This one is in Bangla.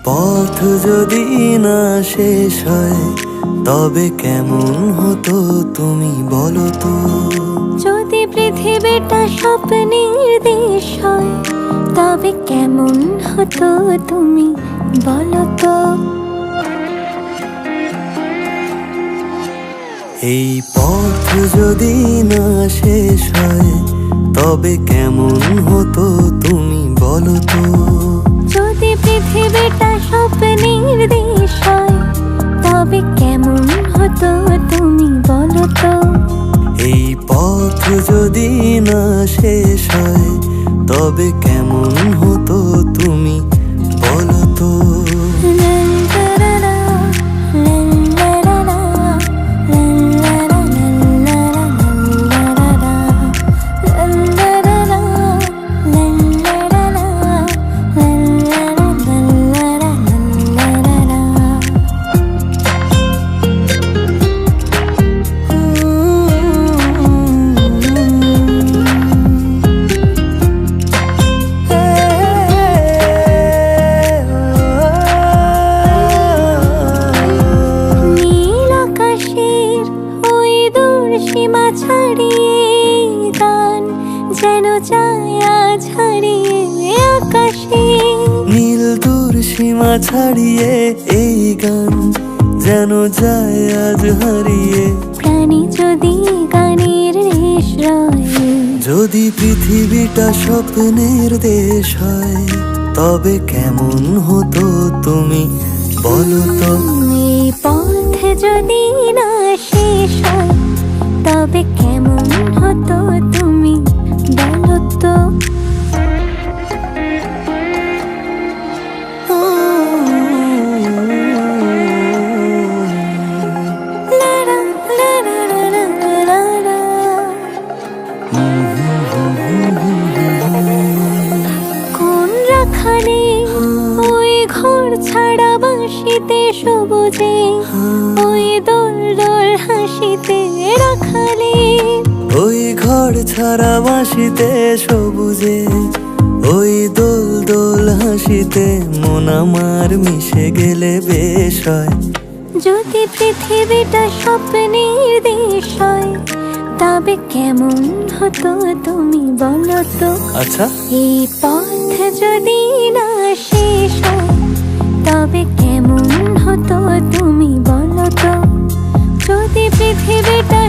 পথ যদি না শেষ হয় তবে কেমন হতো তুমি বলো তো। যদি পৃথিবীটা স্বপ্নের দেশ হয় তবে কেমন হতো তুমি বলো তো। এই পথ যদি না শেষ হয় তবে কেমন হতো তুমি বলো তো। যদি পৃথিবীটা স্বপ্নের দেশ হয় তবে কেমন হতো তুমি বলো তো। এই পথ যদি না শেষ হয় তবে কেমন হতো তুমি বলো তো। সীমা ছাড়িয়ে গান যেন যায় আজ হারিয়ে আকাশে। নীল দূর সীমা ছাড়িয়ে এই গান যেন যায় আজ হারিয়ে। প্রাণী যদি গানের রেশ রয়, যদি পৃথিবীটা স্বপ্নের দেশ হয় তবে কেমন হতো তুমি বলো তো। এই পথ যদি না শেষ হয় তবে কেমন হতো তুমি বলো তো। কোন রাখালে ওই ঘর ছাড়া বাঁশিতে সবুজে, ওই দোল দোল হাসিতে রাখালে। ওই ঘর ছাড়া বাঁশিতে সবুজে, ওই দোল দোল হাসিতে মন আমার মিশে গেলে বেশ হয়। যদি পৃথিবীটা স্বপ্নের দেশ হয় তবে কেমন হতো তুমি বলো তো। আচ্ছা, এই পথ যদি না শেষ হয় তবে কেমন হতো তুমি বলো তো। যদি পৃথিবীটা